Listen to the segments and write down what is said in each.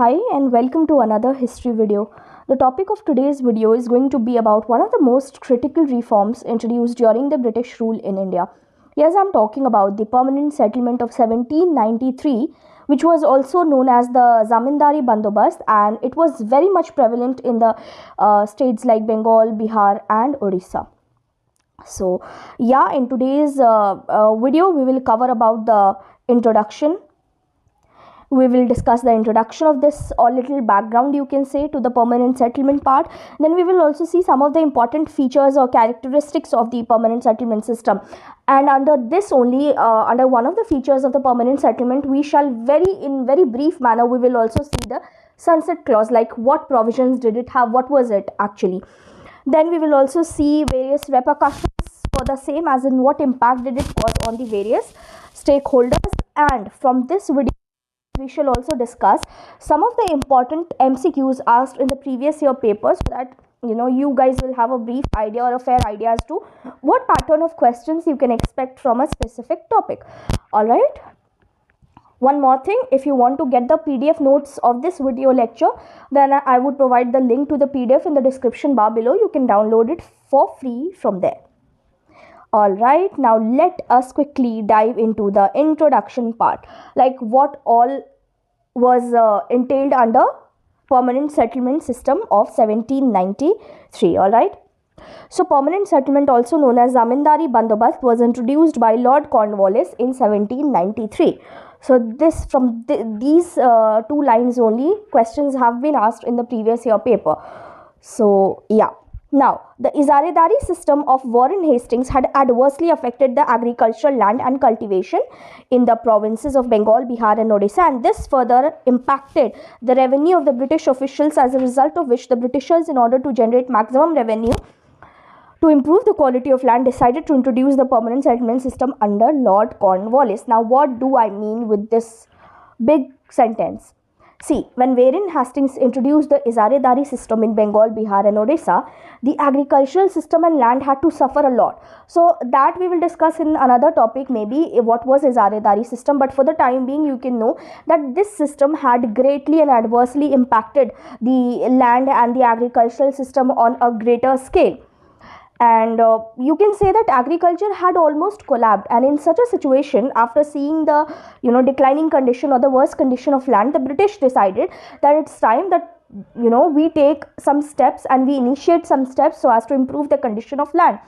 Hi and welcome to another history video. The topic of today's video is going to be about one of the most critical reforms introduced during the British rule in India. Yes, I'm talking about the permanent settlement of 1793, which was also known as the Zamindari Bandobast, and it was very much prevalent in the states like Bengal, Bihar and Odisha. So yeah, in today's video we will cover about the introduction. We will discuss the introduction of this or little background, you can say, to the permanent settlement part. Then we will also see some of the important features or characteristics of the permanent settlement system. And under this only, under one of the features of the permanent settlement, we shall in very brief manner, we will also see the sunset clause, like what provisions did it have, what was it actually. Then we will also see various repercussions for the same, as in what impact did it cause on the various stakeholders. And from this video, we shall also discuss some of the important MCQs asked in the previous year papers, so that you guys will have a brief idea or a fair idea as to what pattern of questions you can expect from a specific topic. All right. One more thing, if you want to get the PDF notes of this video lecture, then I would provide the link to the PDF in the description bar below. You can download it for free from there. Alright, now let us quickly dive into the introduction part, like what all was entailed under permanent settlement system of 1793. Alright, so permanent settlement, also known as Zamindari Bandobast, was introduced by Lord Cornwallis in 1793. So this from these two lines only questions have been asked in the previous year paper. So yeah. Now, the Izaredari system of Warren Hastings had adversely affected the agricultural land and cultivation in the provinces of Bengal, Bihar and Odisha, and this further impacted the revenue of the British officials, as a result of which the Britishers, in order to generate maximum revenue to improve the quality of land, decided to introduce the permanent settlement system under Lord Cornwallis. Now, what do I mean with this big sentence? See, when Warren Hastings introduced the Izaredari system in Bengal, Bihar and Odisha, the agricultural system and land had to suffer a lot. So that we will discuss in another topic, maybe what was Izaredari system. But for the time being, you can know that this system had greatly and adversely impacted the land and the agricultural system on a greater scale. And you can say that agriculture had almost collapsed, and in such a situation, after seeing the declining condition or the worst condition of land, the British decided that it's time that we take some steps and we initiate some steps so as to improve the condition of land,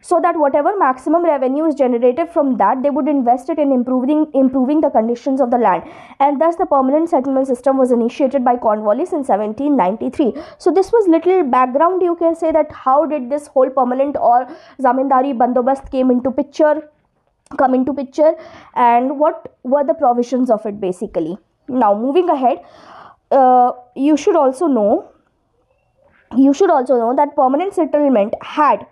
so that whatever maximum revenue is generated from that, they would invest it in improving the conditions of the land. And thus the permanent settlement system was initiated by Cornwallis in 1793. So this was little background, you can say, that how did this whole permanent or Zamindari Bandobast come into picture, and what were the provisions of it basically. Now moving ahead, you should also know that permanent settlement had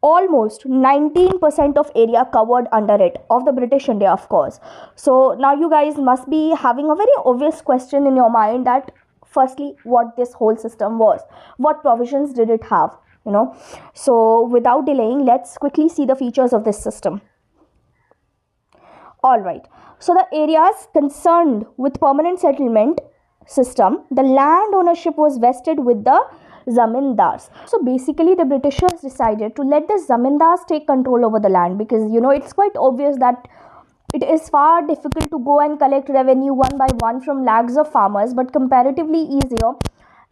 almost 19% of area covered under it, of the British India, of course. So now you guys must be having a very obvious question in your mind, that firstly, what this whole system was, what provisions did it have, So without delaying, let's quickly see the features of this system. Alright, so the areas concerned with permanent settlement system, the land ownership was vested with the Zamindars. So basically the Britishers decided to let the Zamindars take control over the land, because it's quite obvious that it is far difficult to go and collect revenue one by one from lakhs of farmers, but comparatively easier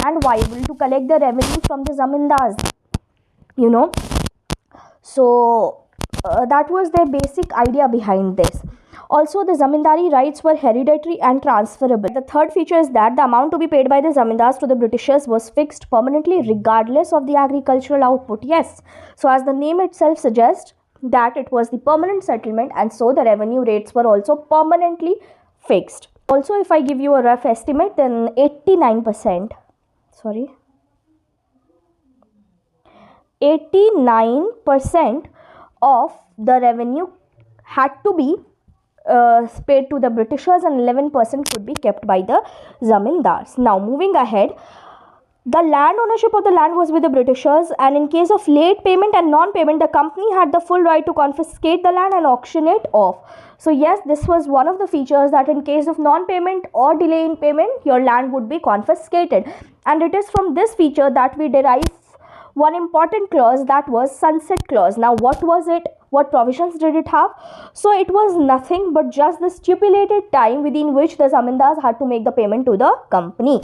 and viable to collect the revenue from the Zamindars, So that was their basic idea behind this. Also, the Zamindari rights were hereditary and transferable. The third feature is that the amount to be paid by the Zamindars to the Britishers was fixed permanently regardless of the agricultural output. Yes, so as the name itself suggests, that it was the permanent settlement, and so the revenue rates were also permanently fixed. Also, if I give you a rough estimate, then 89% of the revenue had to be paid to the Britishers, and 11% could be kept by the Zamindars. Now moving ahead, The land ownership of the land was with the Britishers, and in case of late payment and non-payment, the company had the full right to confiscate the land and auction it off. So yes, this was one of the features, that in case of non-payment or delay in payment, your land would be confiscated. And it is from this feature that we derive one important clause, that was sunset clause. Now what was it? What provisions did it have? So it was nothing but just the stipulated time within which the zamindars had to make the payment to the company.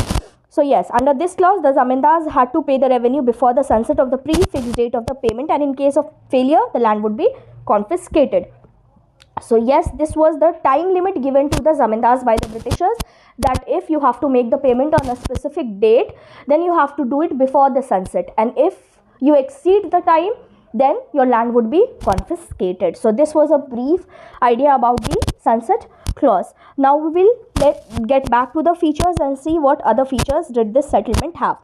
So yes, under this clause, the zamindars had to pay the revenue before the sunset of the prefixed date of the payment, and in case of failure, the land would be confiscated. So yes, this was the time limit given to the zamindars by the Britishers, that if you have to make the payment on a specific date, then you have to do it before the sunset, and if you exceed the time, then your land would be confiscated. So this was a brief idea about the sunset clause. Now we will get back to the features and see what other features did this settlement have.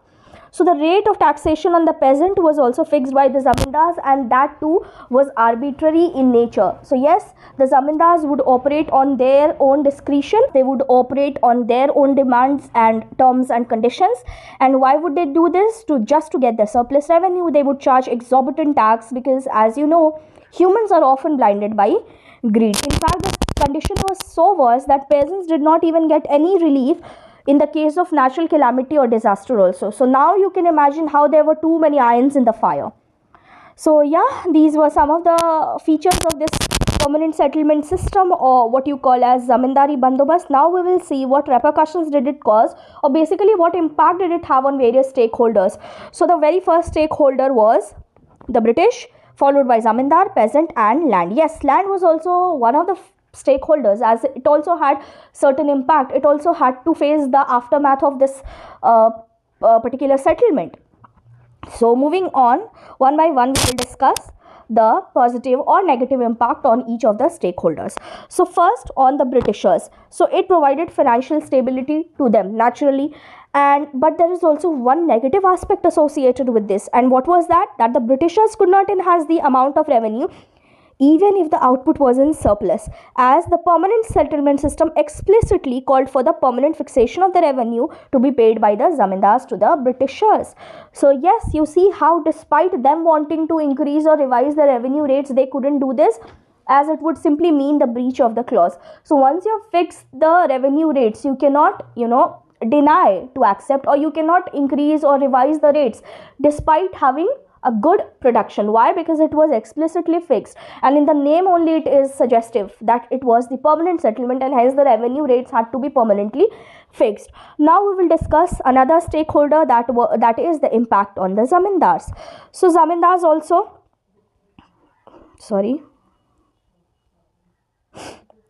So the rate of taxation on the peasant was also fixed by the zamindars, and that too was arbitrary in nature. So yes, the zamindars would operate on their own discretion. They would operate on their own demands and terms and conditions. And why would they do this? Just to get the surplus revenue. They would charge exorbitant tax, because as you know, humans are often blinded by greed. In fact, the condition was so worse that peasants did not even get any relief in the case of natural calamity or disaster also. So now you can imagine how there were too many irons in the fire. So yeah, these were some of the features of this permanent settlement system, or what you call as Zamindari Bandobast. Now we will see what repercussions did it cause, or basically what impact did it have on various stakeholders. So the very first stakeholder was the British, followed by Zamindar, peasant and land. Yes, land was also one of the stakeholders, as it also had certain impact. It also had to face the aftermath of this particular settlement. So moving on, one by one we will discuss the positive or negative impact on each of the stakeholders. So first, on the Britishers. So it provided financial stability to them naturally, but there is also one negative aspect associated with this. And what was that? That the Britishers could not enhance the amount of revenue even if the output was in surplus, as the permanent settlement system explicitly called for the permanent fixation of the revenue to be paid by the zamindars to the Britishers. So yes, you see how despite them wanting to increase or revise the revenue rates, they couldn't do this, as it would simply mean the breach of the clause. So once you have fixed the revenue rates, you cannot, deny to accept, or you cannot increase or revise the rates despite having a good production. Why? Because it was explicitly fixed, and in the name only it is suggestive that it was the permanent settlement, and hence the revenue rates had to be permanently fixed. Now we will discuss another stakeholder, that is the impact on the zamindars. So zamindars also,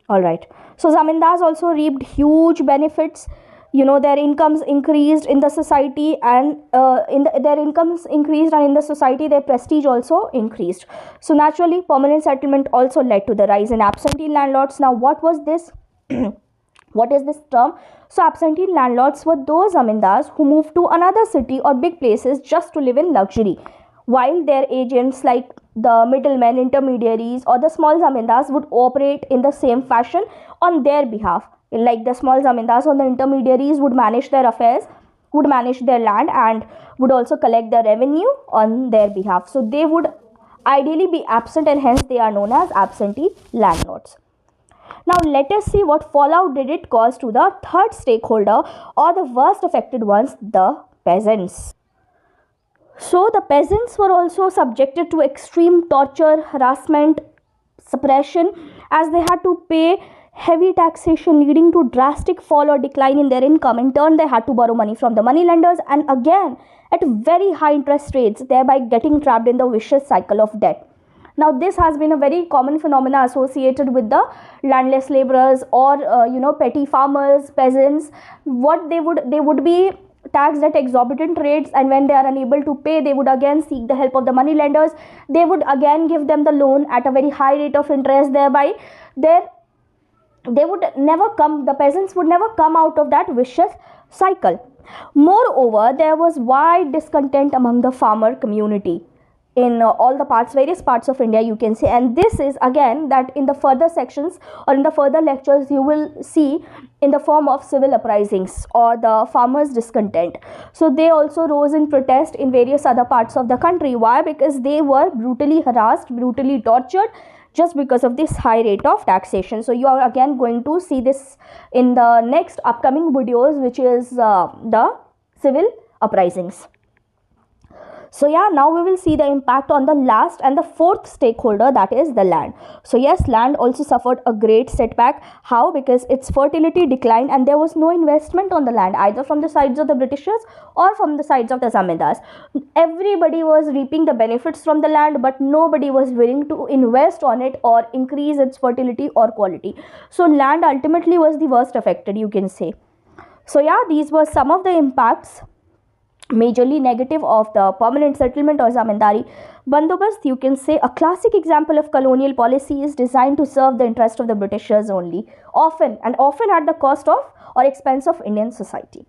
alright, so zamindars also reaped huge benefits. Their incomes increased in the society, and their incomes increased, and in the society their prestige also increased. So naturally, permanent settlement also led to the rise in absentee landlords. Now what was this? What is this term? So absentee landlords were those zamindars who moved to another city or big places just to live in luxury, while their agents, like the middlemen, intermediaries, or the small zamindars, would operate in the same fashion on their behalf. Like the small zamindars or the intermediaries would manage their affairs, would manage their land, and would also collect the revenue on their behalf. So they would ideally be absent, and hence they are known as absentee landlords. Now let us see what fallout did it cause to the third stakeholder, or the worst affected ones, the peasants. So the peasants were also subjected to extreme torture, harassment, suppression, as they had to pay heavy taxation, leading to drastic fall or decline in their income. In turn, they had to borrow money from the moneylenders, and again at very high interest rates, thereby getting trapped in the vicious cycle of debt. Now this has been a very common phenomena associated with the landless laborers, or petty farmers, peasants. What they would be taxed at exorbitant rates, and when they are unable to pay, they would again seek the help of the moneylenders. They would again give them the loan at a very high rate of interest, thereby the peasants would never come out of that vicious cycle. Moreover, there was wide discontent among the farmer community. in all the parts, various parts of India, you can say. And this is again that in the further sections or in the further lectures you will see in the form of civil uprisings or the farmers' discontent. So they also rose in protest in various other parts of the country. Why? Because they were brutally harassed, brutally tortured, just because of this high rate of taxation. So you are again going to see this in the next upcoming videos, which is the civil uprisings. So yeah, now we will see the impact on the last and the fourth stakeholder, that is the land. So yes, land also suffered a great setback. How? Because its fertility declined and there was no investment on the land, either from the sides of the Britishers or from the sides of the Zamindars. Everybody was reaping the benefits from the land, but nobody was willing to invest on it or increase its fertility or quality. So land ultimately was the worst affected, you can say. So yeah, these were some of the impacts, majorly negative, of the permanent settlement or Zamindari Bandobast. You can say a classic example of colonial policy is designed to serve the interest of the Britishers only, often at the cost of or expense of Indian society.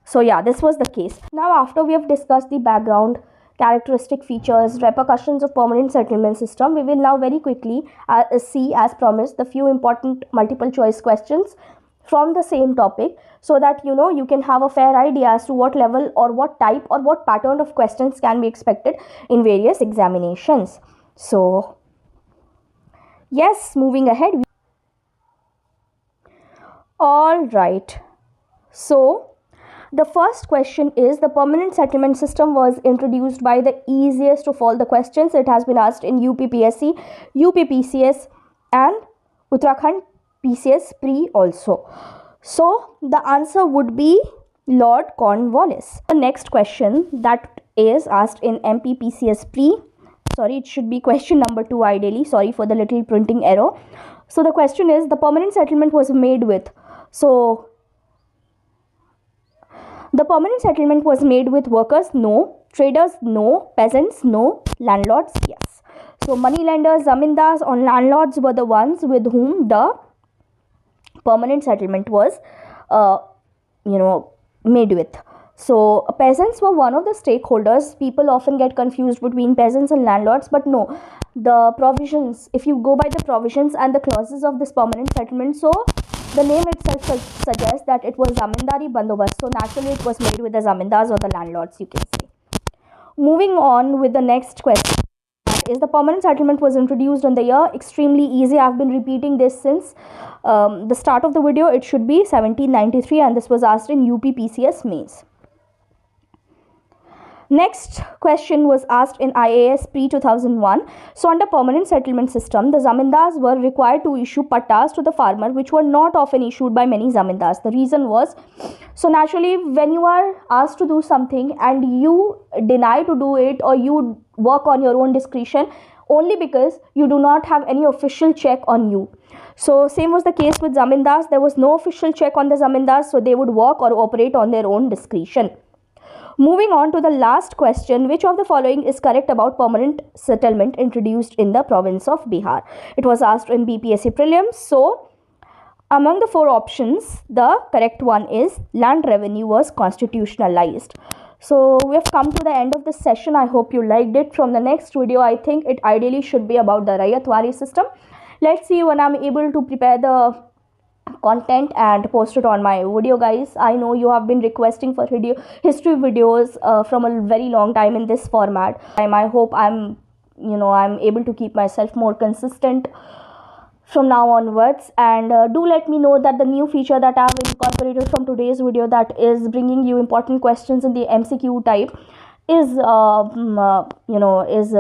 So yeah, this was the case. Now, after we have discussed the background, characteristic features, repercussions of permanent settlement system, we will now very quickly see, as promised, the few important multiple choice questions from the same topic, so that you can have a fair idea as to what level or what type or what pattern of questions can be expected in various examinations. So yes, moving ahead. All right, so the first question is, the permanent settlement system was introduced by the easiest of all the questions. It has been asked in UPPSC, UPPCS and Uttarakhand PCS pre also. So the answer would be Lord Cornwallis. The next question that is asked in MPPCS pre, sorry, it should be question number 2 ideally, sorry for the little printing error. So the question is, the permanent settlement was made with, so the permanent settlement was made with workers? No. Traders? No. Peasants? No. Landlords? Yes. So moneylenders, zamindars or landlords were the ones with whom the permanent settlement was made with. So peasants were one of the stakeholders. People often get confused between peasants and landlords, but no, the provisions, if you go by the provisions and the clauses of this permanent settlement, so the name itself suggests that it was Zamindari Bandobast. So naturally it was made with the zamindars or the landlords, you can say. Moving on with the next question, is the permanent settlement was introduced in the year? Extremely easy. I've been repeating this since the start of the video. It should be 1793, and this was asked in UPPCS mains. Next question was asked in IAS pre 2001. So under permanent settlement system, the zamindars were required to issue pattas to the farmer, which were not often issued by many zamindars. The reason was, so naturally when you are asked to do something and you deny to do it, or you work on your own discretion only because you do not have any official check on you. So same was the case with zamindars. There was no official check on the zamindars, so they would work or operate on their own discretion. Moving on to the last question, which of the following is correct about permanent settlement introduced in the province of Bihar? It was asked in BPSC prelims. So among the 4 options, the correct one is land revenue was constitutionalized. So we have come to the end of this session. I hope you liked it. From the next video, I think it ideally should be about the Rayatwari system. Let's see when I'm able to prepare the content and post it on my video, guys. I know you have been requesting for history videos from a very long time in this format. I hope I'm able to keep myself more consistent from now onwards, and do let me know that the new feature that I've incorporated from today's video, that is bringing you important questions in the MCQ type, is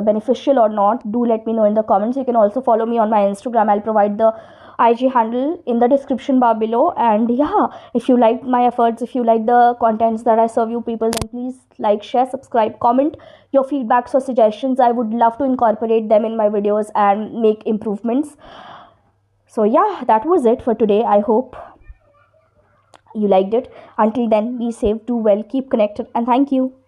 beneficial or not. Do let me know in the comments. You can also follow me on my Instagram. I'll provide the IG handle in the description bar below. And yeah, if you like my efforts, if you like the contents that I serve you people, then please like, share, subscribe, comment your feedbacks or suggestions. I would love to incorporate them in my videos and make improvements. So yeah, that was it for today. I hope you liked it. Until then, be safe, do well, keep connected, and thank you.